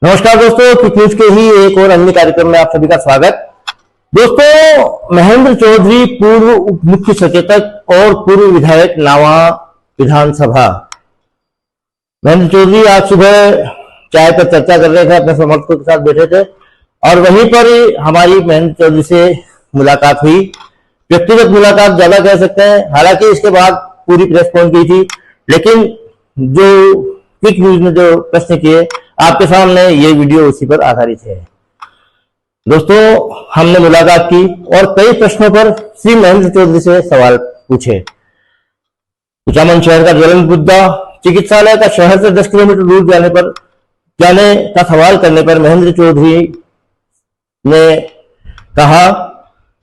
नमस्कार दोस्तों, quick news के ही एक और अन्य कार्यक्रम में आप सभी का स्वागत। दोस्तों, महेंद्र चौधरी पूर्व उप मुख्य सचेतक और पूर्व विधायक नावा विधानसभा। महेंद्र चौधरी आज सुबह चाय पर चर्चा कर रहे थे, अपने समर्थकों के साथ बैठे थे और वहीं पर हमारी महेंद्र चौधरी से मुलाकात हुई। व्यक्तिगत मुलाकात ज्यादा कह सकते हैं, हालांकि इसके बाद पूरी प्रेस कॉन की थी, लेकिन जो क्विक न्यूज ने जो प्रश्न किए आपके सामने ये वीडियो उसी पर आधारित है। दोस्तों, हमने मुलाकात की और कई प्रश्नों पर श्री महेंद्र चौधरी से सवाल पूछे। कुचामन शहर का ज्वलंत मुद्दा, चिकित्सालय का शहर से 10 किलोमीटर दूर जाने का सवाल करने पर महेंद्र चौधरी ने कहा,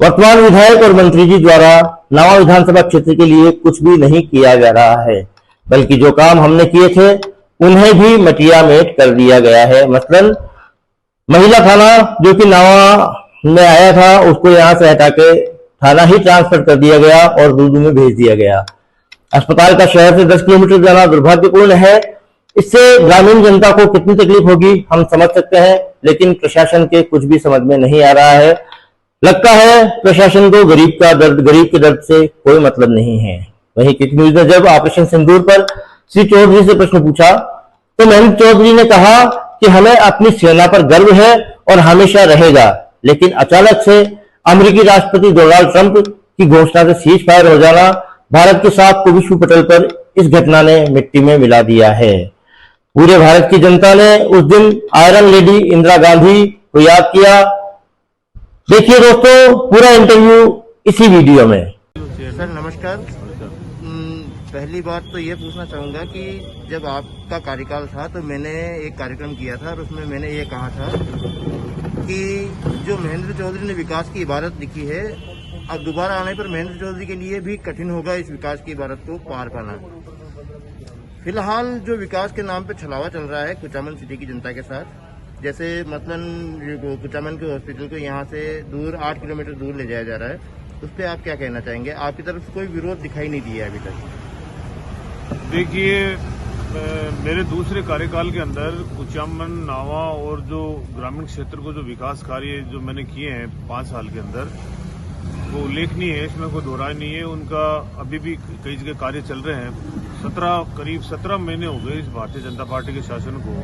वर्तमान विधायक और मंत्री जी द्वारा नावा विधानसभा क्षेत्र के लिए कुछ भी नहीं किया जा रहा है, बल्कि जो काम हमने किए थे उन्हें भी मटिया मेट कर दिया गया है। मसलन महिला थाना जो कि नावा में आया था, उसको यहां से हटा के थाना ही ट्रांसफर कर दिया गया और दूदू में भेज दिया गया। अस्पताल का शहर से 10 किलोमीटर जाना दुर्भाग्यपूर्ण है। इससे ग्रामीण जनता को कितनी तकलीफ होगी हम समझ सकते हैं, लेकिन प्रशासन के कुछ भी समझ में नहीं आ रहा है। लगता है प्रशासन को गरीब के दर्द से कोई मतलब नहीं है। वहीं क्विक न्यूज ने जब ऑपरेशन सिंदूर पर श्री चौधरी से प्रश्न पूछा तो महेंद्र चौधरी ने कहा कि हमें अपनी सेना पर गर्व है और हमेशा रहेगा, लेकिन अचानक से अमेरिकी राष्ट्रपति डोनाल्ड ट्रंप की घोषणा से सीज फायर हो जाना भारत के साथ को विश्व पटल पर इस घटना ने मिट्टी में मिला दिया है। पूरे भारत की जनता ने उस दिन आयरन लेडी इंदिरा गांधी को याद किया। देखिए दोस्तों, पूरा इंटरव्यू इसी वीडियो में। सर नमस्कार। पहली बात तो ये पूछना चाहूँगा कि जब आपका कार्यकाल था तो मैंने एक कार्यक्रम किया था और उसमें मैंने ये कहा था कि जो महेंद्र चौधरी ने विकास की इबारत लिखी है, अब दोबारा आने पर महेंद्र चौधरी के लिए भी कठिन होगा इस विकास की इबारत को पार पाना। फिलहाल जो विकास के नाम पे छलावा चल रहा है कुचामन सिटी की जनता के साथ, जैसे मसलन कुचामन के हॉस्पिटल को यहाँ से दूर 8 किलोमीटर दूर ले जाया जा रहा है, उस पर आप क्या कहना चाहेंगे? आपकी तरफ से कोई विरोध दिखाई नहीं दिया अभी तक। देखिए, मेरे दूसरे कार्यकाल के अंदर कुचामन, नावा और जो ग्रामीण क्षेत्र को जो विकास कार्य जो मैंने किए हैं 5 साल के अंदर, वो उल्लेखनीय है, इसमें कोई दोहराई नहीं है। उनका अभी भी कई जगह कार्य चल रहे हैं। करीब 17 महीने हो गए इस भारतीय जनता पार्टी के शासन को,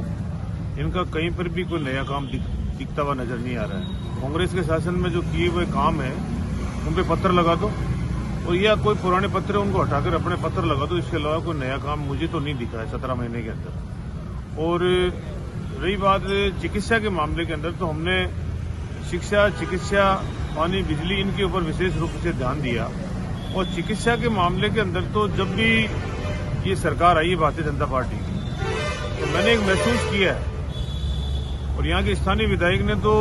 इनका कहीं पर भी कोई नया काम दिखता हुआ नजर नहीं आ रहा है। कांग्रेस के शासन में जो किए हुए काम है उन पे पत्थर लगा दो, और या कोई पुराने पत्थर उनको हटाकर अपने पत्थर लगा दो, इसके अलावा कोई नया काम मुझे तो नहीं दिखा है 17 महीने के अंदर। और रही बात चिकित्सा के मामले के अंदर, तो हमने शिक्षा, चिकित्सा, पानी, बिजली, इनके ऊपर विशेष रूप से ध्यान दिया। और चिकित्सा के मामले के अंदर तो जब भी ये सरकार आई है भारतीय जनता पार्टी की, तो मैंने एक महसूस किया है, और यहाँ के स्थानीय विधायक ने तो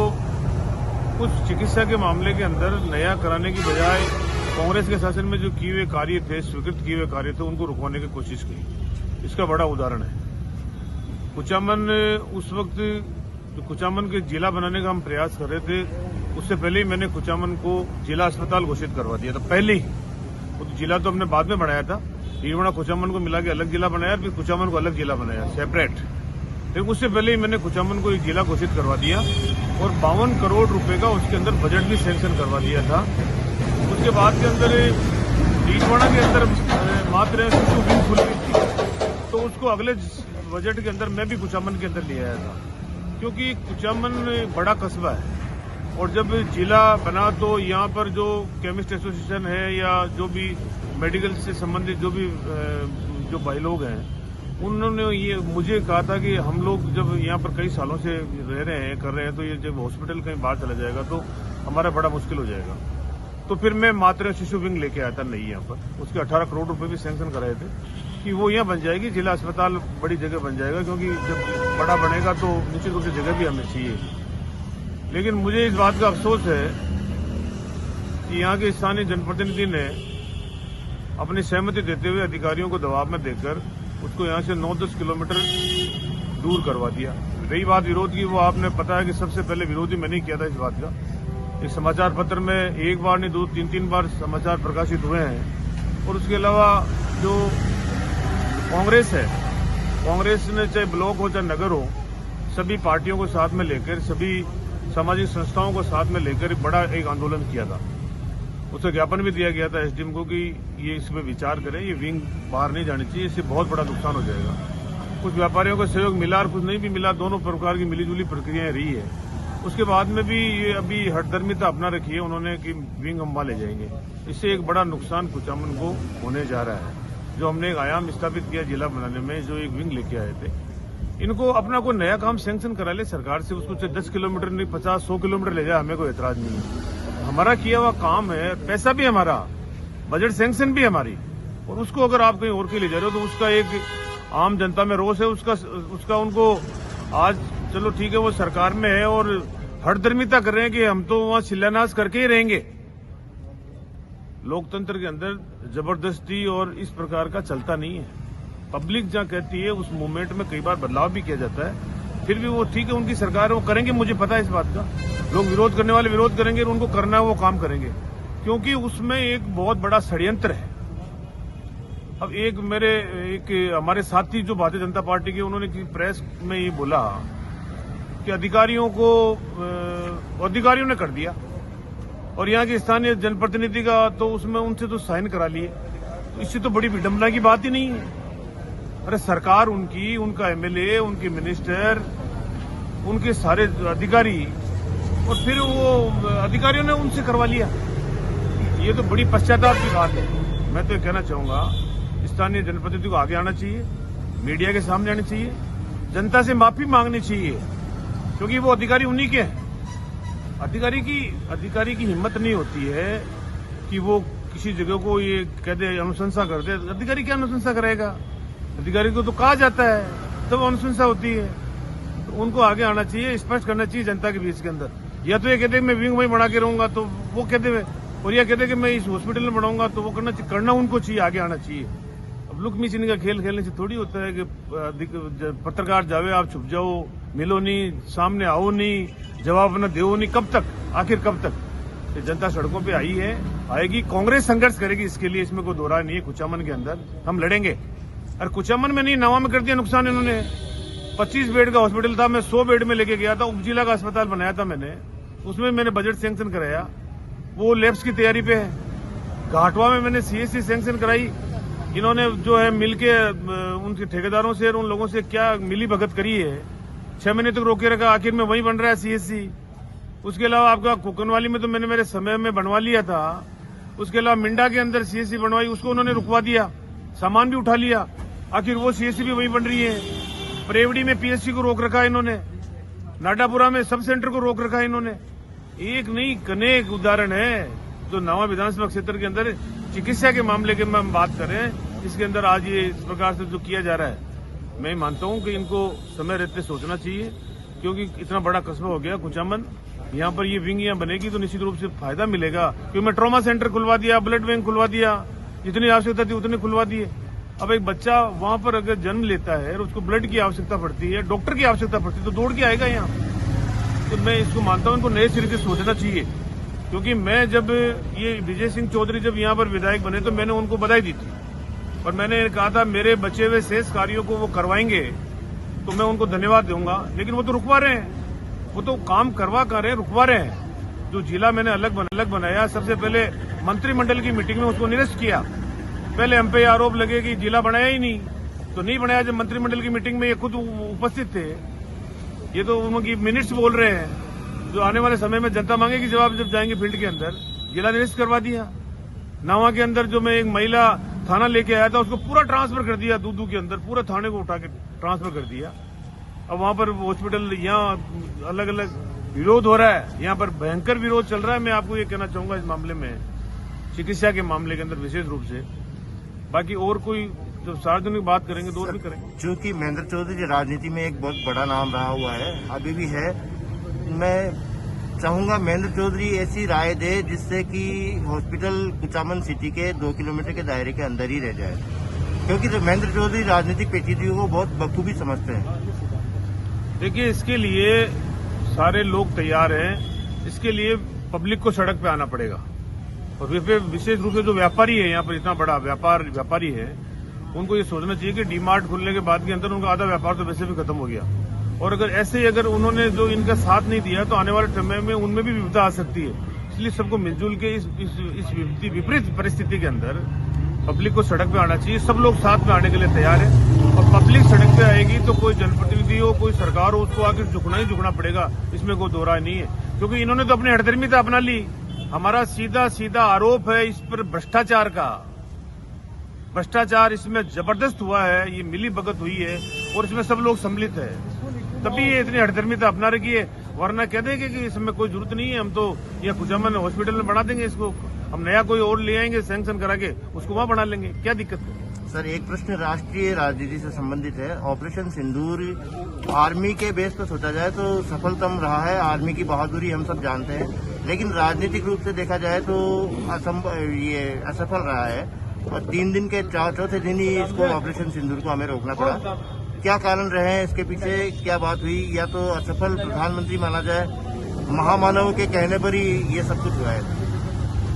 कुछ चिकित्सा के मामले के अंदर नया कराने की बजाय कांग्रेस के शासन में जो किए हुए कार्य थे, स्वीकृत किए हुए कार्य थे, उनको रुकवाने की कोशिश की। इसका बड़ा उदाहरण है कुचामन। उस वक्त जो कुचामन के जिला बनाने का हम प्रयास कर रहे थे, उससे पहले ही मैंने कुचामन को जिला अस्पताल घोषित करवा दिया था। पहले ही वो जिला तो हमने बाद में बनाया था, रीवाड़ा कुचामन को मिला के अलग जिला बनाया, फिर कुचामन को अलग जिला बनाया सेपरेट। लेकिन उससे पहले ही मैंने कुचामन को एक जिला घोषित करवा दिया और 52 करोड़ रुपए का उसके अंदर बजट भी सैंक्शन करवा दिया था। उसके बाद के अंदर रीवाड़ा के अंदर मात्र विंग खुल गई थी, तो उसको अगले बजट के अंदर मैं भी कुचामन के अंदर ले आया था, क्योंकि कुचामन बड़ा कस्बा है। और जब जिला बना तो यहाँ पर जो केमिस्ट एसोसिएशन है या जो भी मेडिकल से संबंधित जो भाई लोग हैं, उन्होंने ये मुझे कहा था कि हम लोग जब यहाँ पर कई सालों से रह रहे हैं, कर रहे हैं, तो ये जब हॉस्पिटल कहीं बाहर चला जाएगा तो हमारा बड़ा मुश्किल हो जाएगा। तो फिर मैं मातृ शिशु विंग लेके आया था नहीं यहाँ पर, उसके 18 करोड़ रुपए भी सैंक्शन कराए थे कि वो यहाँ बन जाएगी, जिला अस्पताल बड़ी जगह बन जाएगा, क्योंकि जब बड़ा बनेगा तो निश्चित रूप से जगह भी हमें चाहिए। लेकिन मुझे इस बात का अफसोस है कि यहाँ के स्थानीय जनप्रतिनिधि ने अपनी सहमति देते हुए अधिकारियों को दबाव में देकर उसको यहाँ से 9-10 किलोमीटर दूर करवा दिया। रही बात विरोध की, वो आपने पता है कि सबसे पहले विरोधी मैंने किया था इस बात का। इस समाचार पत्र में एक बार नहीं 2-3 बार समाचार प्रकाशित हुए हैं। और उसके अलावा जो कांग्रेस है, कांग्रेस ने चाहे ब्लॉक हो चाहे नगर हो, सभी पार्टियों को साथ में लेकर, सभी सामाजिक संस्थाओं को साथ में लेकर बड़ा एक आंदोलन किया था। उसे ज्ञापन भी दिया गया था एसडीएम को कि ये इसमें विचार करें, ये विंग बाहर नहीं जानी चाहिए, इससे बहुत बड़ा नुकसान हो जाएगा। कुछ व्यापारियों को सहयोग मिला और कुछ नहीं भी मिला, दोनों प्रकार की मिलीजुली प्रक्रियाएं रही है। उसके बाद में भी ये अभी हठधर्मिता अपना रखी है उन्होंने कि विंग अम्बा ले जाएंगे। इससे एक बड़ा नुकसान कुचामन को होने जा रहा है। जो हमने एक आयाम स्थापित किया जिला बनाने में, जो एक विंग लेके आए थे, इनको अपना कोई नया काम सैंक्शन करा ले सरकार से, उसको 10 किलोमीटर नहीं 50-100 किलोमीटर ले जाए, हमें कोई एतराज नहीं है। हमारा किया हुआ काम है, पैसा भी हमारा, बजट सैंक्शन भी हमारी, और उसको अगर आप कहीं और के ले जा रहे हो तो उसका एक आम जनता में रोष है। उसका उनको आज चलो ठीक है वो सरकार में है और हठधर्मिता कर रहे हैं कि हम तो वहां शिलान्यास करके ही रहेंगे। लोकतंत्र के अंदर जबरदस्ती और इस प्रकार का चलता नहीं है। पब्लिक जहां कहती है उस मूवमेंट में कई बार बदलाव भी किया जाता है, फिर भी वो ठीक है उनकी सरकार है, वो करेंगे, मुझे पता है इस बात का। लोग विरोध करने वाले विरोध करेंगे, उनको करना है वो काम करेंगे, क्योंकि उसमें एक बहुत बड़ा षड्यंत्र है। अब एक हमारे साथी जो भारतीय जनता पार्टी के, उन्होंने प्रेस में ये बोला कि अधिकारियों ने कर दिया और यहाँ के स्थानीय जनप्रतिनिधि का तो उसमें उनसे तो साइन करा लिए, तो इससे तो बड़ी विडंबना की बात ही नहीं है। अरे सरकार उनकी, उनका एमएलए, उनके मिनिस्टर, उनके सारे अधिकारी, और फिर वो अधिकारियों ने उनसे करवा लिया। ये तो बड़ी पश्चाताप की बात है। मैं तो ये कहना चाहूंगा स्थानीय जनप्रतिनिधि को आगे आना चाहिए, मीडिया के सामने आनी चाहिए, जनता से माफी मांगनी चाहिए, क्योंकि वो अधिकारी उन्हीं के हैं। अधिकारी की हिम्मत नहीं होती है कि वो किसी जगह को ये कह दे, अनुशंसा कर दे। अधिकारी क्या अनुशंसा करेगा? अधिकारी को तो कहा जाता है तब अनुशंसा होती है। तो उनको आगे आना चाहिए, स्पष्ट करना चाहिए जनता के बीच के अंदर। या तो ये कहते मैं विंग वहीं बना के रहूंगा तो वो कहते, और यह कहते कि मैं इस हॉस्पिटल में बनाऊंगा तो वो करना उनको चाहिए, आगे आना चाहिए। अब लुक मिचनी का खेल खेलने से थोड़ी होता है कि पत्रकार जावे, आप छुप जाओ, मिलो नहीं, सामने आओ नहीं, जवाब न दो नहीं। कब तक, आखिर कब तक? ये जनता सड़कों पे आई है, आएगी, कांग्रेस संघर्ष करेगी इसके लिए, इसमें कोई दो राय नहीं है। कुचामन के अंदर हम लड़ेंगे। और कुचामन में नहीं, नवा में कर दिया नुकसान इन्होंने। 25 बेड का हॉस्पिटल था, मैं 100 बेड में लेके गया था, उपजिला का अस्पताल बनाया था मैंने, उसमें मैंने बजट सैंक्शन कराया, वो लैब्स की तैयारी पे है। घाटवा में मैंने सीएससी सैंक्शन कराई, इन्होंने जो है मिलके उनके ठेकेदारों से और उन लोगों से क्या मिली भगत करी है, 6 महीने तक रोके रखा, आखिर में वहीं बन रहा है सीएससी। उसके अलावा आपका कोकनवाली में तो मैंने मेरे समय में बनवा लिया था। उसके अलावा मिंडा के अंदर सीएससी बनवाई, उसको उन्होंने रुकवा दिया, सामान भी उठा लिया, आखिर वो सीएससी भी वहीं बन रही है। प्रेवड़ी में पीएससी को रोक रखा इन्होंने, नाडापुरा में सब सेंटर को रोक रखा इन्होंने। एक नहीं अनेक उदाहरण है। जो नवा विधानसभा क्षेत्र के अंदर चिकित्सा के मामले की हम बात करें, इसके अंदर आज ये इस प्रकार से जो किया जा रहा है, मैं मानता हूं कि इनको समय रहते सोचना चाहिए, क्योंकि इतना बड़ा कस्बा हो गया कुचामन, यहाँ पर ये विंग यहाँ बनेगी तो निश्चित रूप से फायदा मिलेगा। क्योंकि मैं ट्रॉमा सेंटर खुलवा दिया, ब्लड बैंक खुलवा दिया, जितनी आवश्यकता थी उतने खुलवा दिए। अब एक बच्चा वहां पर अगर जन्म लेता है और उसको ब्लड की आवश्यकता पड़ती है, डॉक्टर की आवश्यकता पड़ती है, तो दौड़ के आएगा यहाँ। तो मैं इसको मानता हूं इनको नए सिरे से सोचना चाहिए। क्योंकि मैं जब ये विजय सिंह चौधरी जब यहाँ पर विधायक बने तो मैंने उनको बधाई दी थी और मैंने कहा था मेरे बचे हुए शेष कार्यों को वो करवाएंगे तो मैं उनको धन्यवाद दूंगा। लेकिन वो तो रुकवा रहे हैं, वो तो काम करवा कर रहे हैं, रुकवा रहे हैं। जो जिला मैंने अलग बनाया, सबसे पहले मंत्रिमंडल की मीटिंग में उसको निरस्त किया। पहले हम पे आरोप लगे कि जिला बनाया ही नहीं, तो नहीं बनाया। जब मंत्रिमंडल की मीटिंग में ये खुद उपस्थित थे, ये तो उनकी मिनट्स बोल रहे हैं, जो आने वाले समय में जनता मांगेगी जवाब जब जाएंगे फील्ड के अंदर। जिला निरस्त करवा दिया। नावा के अंदर जो मैं एक महिला थाना लेके आया था, उसको पूरा ट्रांसफर कर दिया, दूधू के अंदर पूरा थाने को उठा के ट्रांसफर कर दिया। अब वहां पर हॉस्पिटल, यहाँ अलग अलग विरोध हो रहा है, यहाँ पर भयंकर विरोध चल रहा है। मैं आपको ये कहना चाहूंगा इस मामले में, चिकित्सा के मामले के अंदर विशेष रूप से। बाकी और कोई जब सार्वजनिक बात करेंगे तो और भी करेंगे। चूंकि महेंद्र चौधरी राजनीति में एक बहुत बड़ा नाम रहा हुआ है, अभी भी है, मैं चाहूंगा महेंद्र चौधरी ऐसी राय दे जिससे कि हॉस्पिटल कुचामन सिटी के 2 किलोमीटर के दायरे के अंदर ही रह जाए, क्योंकि तो महेंद्र चौधरी राजनीतिक पेचीदगियों को बहुत बखूबी समझते हैं। देखिए, इसके लिए सारे लोग तैयार हैं, इसके लिए पब्लिक को सड़क पे आना पड़ेगा। और विशेष रूप से जो व्यापारी है, यहाँ पर इतना बड़ा व्यापारी है, उनको ये सोचना चाहिए कि डीमार्ट खुलने के बाद के अंदर उनका आधा व्यापार तो वैसे भी खत्म हो गया। और अगर ऐसे ही अगर उन्होंने जो इनका साथ नहीं दिया तो आने वाले समय में उनमें भी विपदा आ सकती है। इसलिए सबको मिलजुल के इस विपरीत परिस्थिति के अंदर पब्लिक को सड़क पे आना चाहिए। सब लोग साथ में आने के लिए तैयार है और पब्लिक सड़क पे आएगी तो कोई जनप्रतिनिधि हो, कोई सरकार हो, उसको आकर झुकना ही झुकना पड़ेगा, इसमें कोई दो राय नहीं है। क्योंकि इन्होंने तो अपनी हठधर्मिता अपना ली। हमारा सीधा सीधा आरोप है इस पर भ्रष्टाचार का। भ्रष्टाचार इसमें जबरदस्त हुआ है, ये मिली भगत हुई है और इसमें सब लोग सम्मिलित है, तभी ये इतनी हठधर्मिता अपना रखी है। वरना कह देंगे कि इसमें कोई जरूरत नहीं है, हम तो यह कुचामन हॉस्पिटल में बना देंगे, इसको हम नया कोई और ले आएंगे सैंक्शन करा के, उसको वहां बना लेंगे, क्या दिक्कत है। सर एक प्रश्न राष्ट्रीय राजनीति से संबंधित है। ऑपरेशन सिंदूर आर्मी के बेस पर सोचा जाए तो सफलतम रहा है, आर्मी की बहादुरी हम सब जानते हैं, लेकिन राजनीतिक रूप से देखा जाए तो ये असफल रहा है और 3 दिन के चौथे दिन ही इसको ऑपरेशन सिंदूर को हमें रोकना पड़ा। क्या कारण रहे हैं इसके पीछे, क्या बात हुई? या तो असफल प्रधानमंत्री माना जाए, महामानव के कहने पर ही ये सब कुछ हुआ है।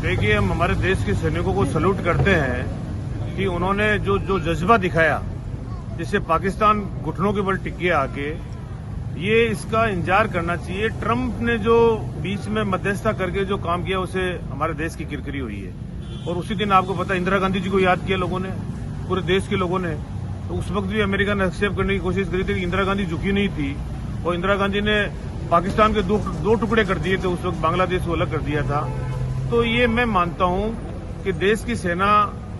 देखिए, हम हमारे देश के सैनिकों को सल्यूट करते हैं कि उन्होंने जो जज्बा दिखाया, जिससे पाकिस्तान घुटनों के बल टिक गया आके, ये इसका इंतजार करना चाहिए। ट्रंप ने जो बीच में मध्यस्थता करके जो काम किया, उसे हमारे देश की किरकिरी हुई है। और उसी दिन आपको पता, इंदिरा गांधी जी को याद किया लोगों ने, पूरे देश के लोगों ने। तो उस वक्त भी अमेरिका ने एक्सेप्ट करने की कोशिश करी थी, इंदिरा गांधी झुकी नहीं थी और इंदिरा गांधी ने पाकिस्तान के दो टुकड़े कर दिए थे, उस वक्त बांग्लादेश को अलग कर दिया था। तो ये मैं मानता हूं कि देश की सेना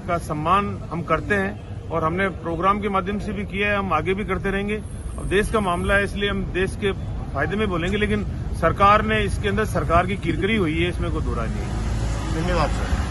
का सम्मान हम करते हैं और हमने प्रोग्राम के माध्यम से भी किया है, हम आगे भी करते रहेंगे। अब देश का मामला है, इसलिए हम देश के फायदे में बोलेंगे, लेकिन सरकार ने इसके अंदर सरकार की किरकिरी हुई है, इसमें कोई दो राय नहीं है। धन्यवाद सर।